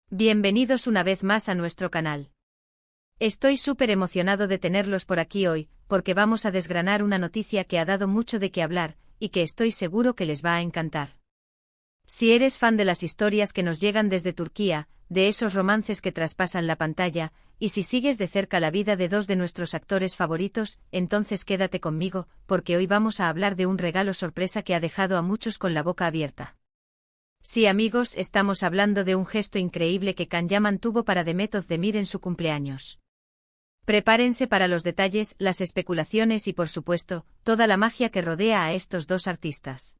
Bienvenidos una vez más a nuestro canal. Estoy súper emocionado de tenerlos por aquí hoy, porque vamos a desgranar una noticia que ha dado mucho de qué hablar, y que estoy seguro que les va a encantar. Si eres fan de las historias que nos llegan desde Turquía, de esos romances que traspasan la pantalla, y si sigues de cerca la vida de dos de nuestros actores favoritos, entonces quédate conmigo, porque hoy vamos a hablar de un regalo sorpresa que ha dejado a muchos con la boca abierta. Sí, amigos, estamos hablando de un gesto increíble que Can Yaman tuvo para Demet Özdemir en su cumpleaños. Prepárense para los detalles, las especulaciones y por supuesto, toda la magia que rodea a estos dos artistas.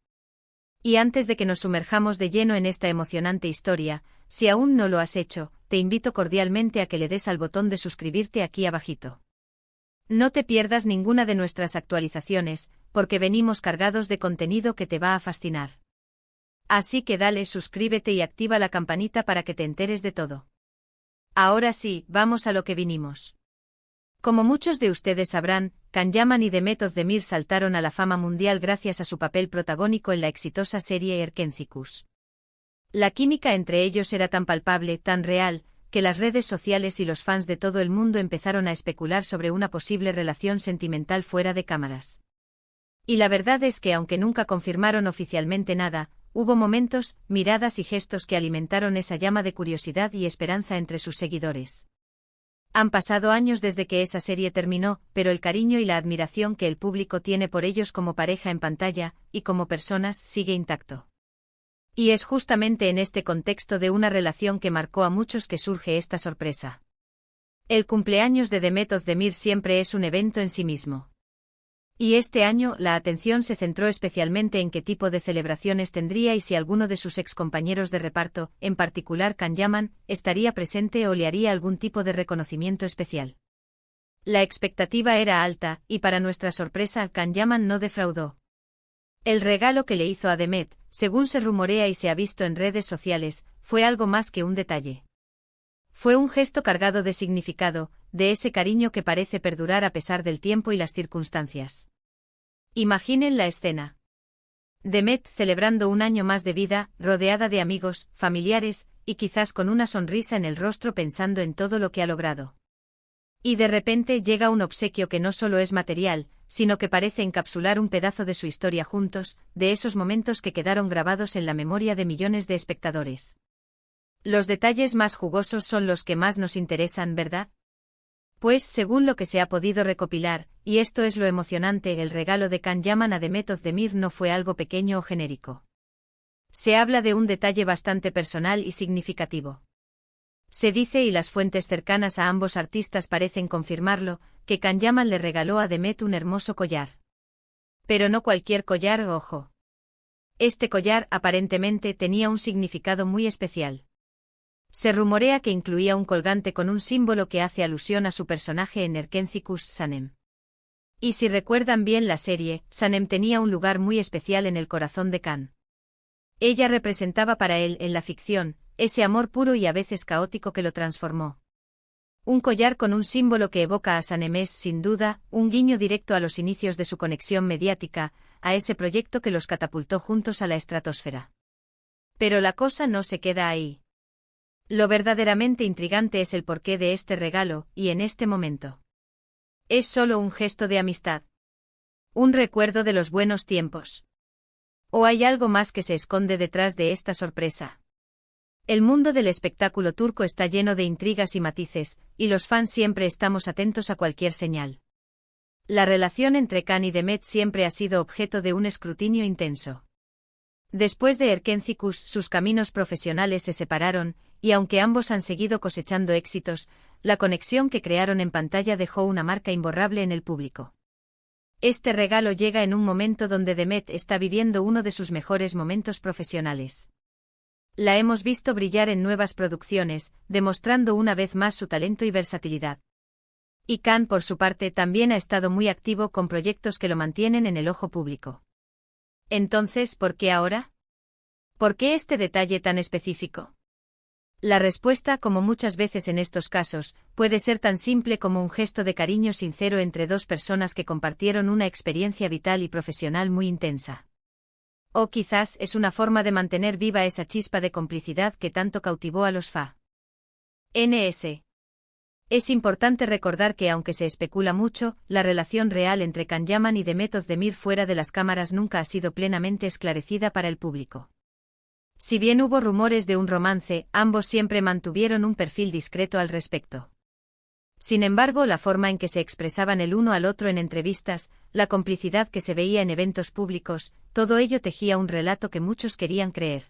Y antes de que nos sumerjamos de lleno en esta emocionante historia, si aún no lo has hecho, te invito cordialmente a que le des al botón de suscribirte aquí abajito. No te pierdas ninguna de nuestras actualizaciones, porque venimos cargados de contenido que te va a fascinar. Así que dale, suscríbete y activa la campanita para que te enteres de todo. Ahora sí, vamos a lo que vinimos. Como muchos de ustedes sabrán, Can Yaman y Demet Özdemir saltaron a la fama mundial gracias a su papel protagónico en la exitosa serie Erkenzicus. La química entre ellos era tan palpable, tan real, que las redes sociales y los fans de todo el mundo empezaron a especular sobre una posible relación sentimental fuera de cámaras. Y la verdad es que aunque nunca confirmaron oficialmente nada, hubo momentos, miradas y gestos que alimentaron esa llama de curiosidad y esperanza entre sus seguidores. Han pasado años desde que esa serie terminó, pero el cariño y la admiración que el público tiene por ellos como pareja en pantalla, y como personas, sigue intacto. Y es justamente en este contexto de una relación que marcó a muchos que surge esta sorpresa. El cumpleaños de Demet Özdemir siempre es un evento en sí mismo. Y este año, la atención se centró especialmente en qué tipo de celebraciones tendría y si alguno de sus excompañeros de reparto, en particular Can Yaman, estaría presente o le haría algún tipo de reconocimiento especial. La expectativa era alta, y para nuestra sorpresa, Can Yaman no defraudó. El regalo que le hizo a Demet, según se rumorea y se ha visto en redes sociales, fue algo más que un detalle. Fue un gesto cargado de significado, de ese cariño que parece perdurar a pesar del tiempo y las circunstancias. Imaginen la escena. Demet celebrando un año más de vida, rodeada de amigos, familiares, y quizás con una sonrisa en el rostro pensando en todo lo que ha logrado. Y de repente llega un obsequio que no solo es material, sino que parece encapsular un pedazo de su historia juntos, de esos momentos que quedaron grabados en la memoria de millones de espectadores. Los detalles más jugosos son los que más nos interesan, ¿verdad? Pues, según lo que se ha podido recopilar, y esto es lo emocionante, el regalo de Can Yaman a Demet Özdemir no fue algo pequeño o genérico. Se habla de un detalle bastante personal y significativo. Se dice, y las fuentes cercanas a ambos artistas parecen confirmarlo, que Can Yaman le regaló a Demet un hermoso collar. Pero no cualquier collar, ojo. Este collar, aparentemente, tenía un significado muy especial. Se rumorea que incluía un colgante con un símbolo que hace alusión a su personaje en Erkenzicus, Sanem. Y si recuerdan bien la serie, Sanem tenía un lugar muy especial en el corazón de Can. Ella representaba para él, en la ficción, ese amor puro y a veces caótico que lo transformó. Un collar con un símbolo que evoca a Sanem es, sin duda, un guiño directo a los inicios de su conexión mediática, a ese proyecto que los catapultó juntos a la estratosfera. Pero la cosa no se queda ahí. Lo verdaderamente intrigante es el porqué de este regalo, y en este momento. ¿Es solo un gesto de amistad? ¿Un recuerdo de los buenos tiempos? ¿O hay algo más que se esconde detrás de esta sorpresa? El mundo del espectáculo turco está lleno de intrigas y matices, y los fans siempre estamos atentos a cualquier señal. La relación entre Can y Demet siempre ha sido objeto de un escrutinio intenso. Después de Erkenzicus, sus caminos profesionales se separaron, y aunque ambos han seguido cosechando éxitos, la conexión que crearon en pantalla dejó una marca imborrable en el público. Este regalo llega en un momento donde Demet está viviendo uno de sus mejores momentos profesionales. La hemos visto brillar en nuevas producciones, demostrando una vez más su talento y versatilidad. Y Can, por su parte, también ha estado muy activo con proyectos que lo mantienen en el ojo público. Entonces, ¿por qué ahora? ¿Por qué este detalle tan específico? La respuesta, como muchas veces en estos casos, puede ser tan simple como un gesto de cariño sincero entre dos personas que compartieron una experiencia vital y profesional muy intensa. O quizás es una forma de mantener viva esa chispa de complicidad que tanto cautivó a los fans. NS. Es importante recordar que aunque se especula mucho, la relación real entre Can Yaman y Demet Özdemir fuera de las cámaras nunca ha sido plenamente esclarecida para el público. Si bien hubo rumores de un romance, ambos siempre mantuvieron un perfil discreto al respecto. Sin embargo, la forma en que se expresaban el uno al otro en entrevistas, la complicidad que se veía en eventos públicos, todo ello tejía un relato que muchos querían creer.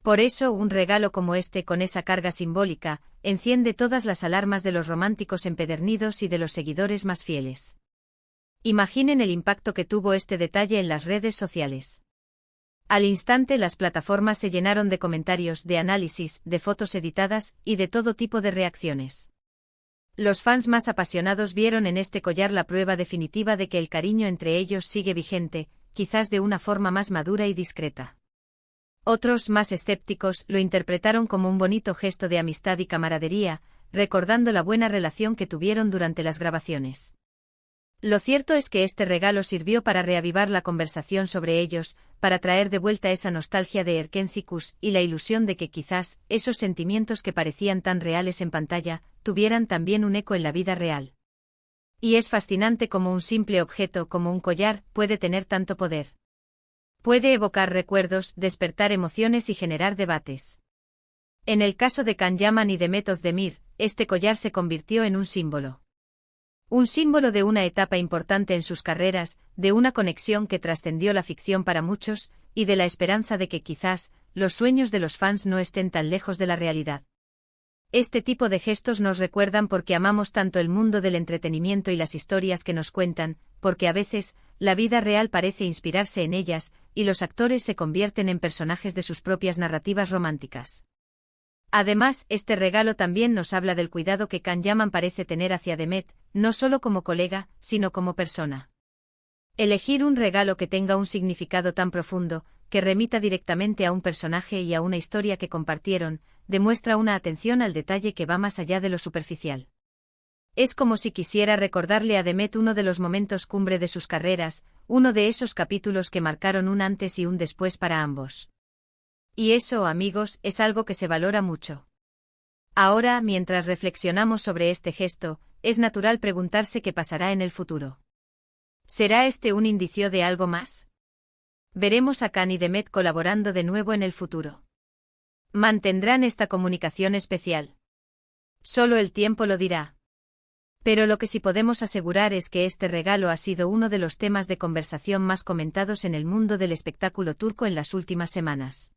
Por eso, un regalo como este con esa carga simbólica, enciende todas las alarmas de los románticos empedernidos y de los seguidores más fieles. Imaginen el impacto que tuvo este detalle en las redes sociales. Al instante las plataformas se llenaron de comentarios, de análisis, de fotos editadas, y de todo tipo de reacciones. Los fans más apasionados vieron en este collar la prueba definitiva de que el cariño entre ellos sigue vigente, quizás de una forma más madura y discreta. Otros, más escépticos, lo interpretaron como un bonito gesto de amistad y camaradería, recordando la buena relación que tuvieron durante las grabaciones. Lo cierto es que este regalo sirvió para reavivar la conversación sobre ellos, para traer de vuelta esa nostalgia de Erkéntzicus y la ilusión de que quizás, esos sentimientos que parecían tan reales en pantalla, tuvieran también un eco en la vida real. Y es fascinante cómo un simple objeto como un collar puede tener tanto poder. Puede evocar recuerdos, despertar emociones y generar debates. En el caso de Can Yaman y Demet Özdemir, este collar se convirtió en un símbolo. Un símbolo de una etapa importante en sus carreras, de una conexión que trascendió la ficción para muchos, y de la esperanza de que quizás, los sueños de los fans no estén tan lejos de la realidad. Este tipo de gestos nos recuerdan por qué amamos tanto el mundo del entretenimiento y las historias que nos cuentan, porque a veces, la vida real parece inspirarse en ellas, y los actores se convierten en personajes de sus propias narrativas románticas. Además, este regalo también nos habla del cuidado que Can Yaman parece tener hacia Demet, no solo como colega, sino como persona. Elegir un regalo que tenga un significado tan profundo, que remita directamente a un personaje y a una historia que compartieron, demuestra una atención al detalle que va más allá de lo superficial. Es como si quisiera recordarle a Demet uno de los momentos cumbre de sus carreras, uno de esos capítulos que marcaron un antes y un después para ambos. Y eso, amigos, es algo que se valora mucho. Ahora, mientras reflexionamos sobre este gesto, es natural preguntarse qué pasará en el futuro. ¿Será este un indicio de algo más? ¿Veremos a Can y Demet colaborando de nuevo en el futuro? ¿Mantendrán esta comunicación especial? Solo el tiempo lo dirá. Pero lo que sí podemos asegurar es que este regalo ha sido uno de los temas de conversación más comentados en el mundo del espectáculo turco en las últimas semanas.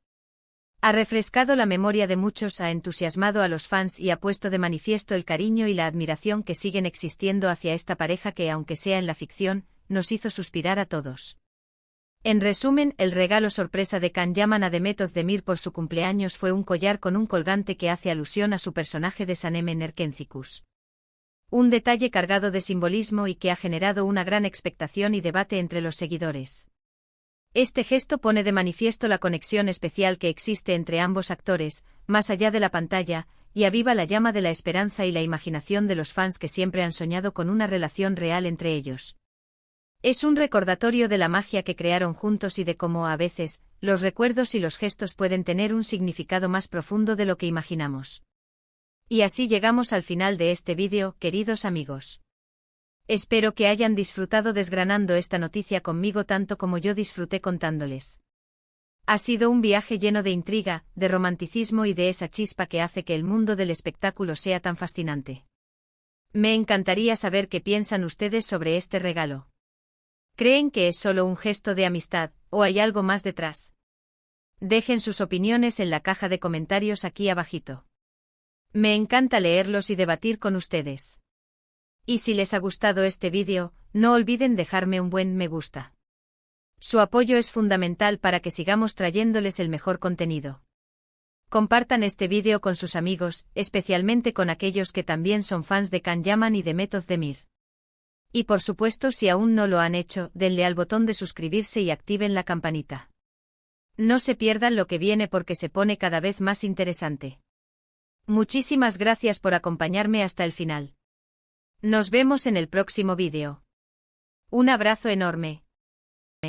Ha refrescado la memoria de muchos, ha entusiasmado a los fans y ha puesto de manifiesto el cariño y la admiración que siguen existiendo hacia esta pareja que, aunque sea en la ficción, nos hizo suspirar a todos. En resumen, el regalo sorpresa de Can Yaman a Demet Özdemir por su cumpleaños fue un collar con un colgante que hace alusión a su personaje de Sanem Erkéntzicus. Un detalle cargado de simbolismo y que ha generado una gran expectación y debate entre los seguidores. Este gesto pone de manifiesto la conexión especial que existe entre ambos actores, más allá de la pantalla, y aviva la llama de la esperanza y la imaginación de los fans que siempre han soñado con una relación real entre ellos. Es un recordatorio de la magia que crearon juntos y de cómo, a veces, los recuerdos y los gestos pueden tener un significado más profundo de lo que imaginamos. Y así llegamos al final de este vídeo, queridos amigos. Espero que hayan disfrutado desgranando esta noticia conmigo tanto como yo disfruté contándoles. Ha sido un viaje lleno de intriga, de romanticismo y de esa chispa que hace que el mundo del espectáculo sea tan fascinante. Me encantaría saber qué piensan ustedes sobre este regalo. ¿Creen que es solo un gesto de amistad, o hay algo más detrás? Dejen sus opiniones en la caja de comentarios aquí abajito. Me encanta leerlos y debatir con ustedes. Y si les ha gustado este vídeo, no olviden dejarme un buen me gusta. Su apoyo es fundamental para que sigamos trayéndoles el mejor contenido. Compartan este vídeo con sus amigos, especialmente con aquellos que también son fans de Can Yaman y Demet Özdemir. Y por supuesto, si aún no lo han hecho, denle al botón de suscribirse y activen la campanita. No se pierdan lo que viene porque se pone cada vez más interesante. Muchísimas gracias por acompañarme hasta el final. Nos vemos en el próximo vídeo. Un abrazo enorme.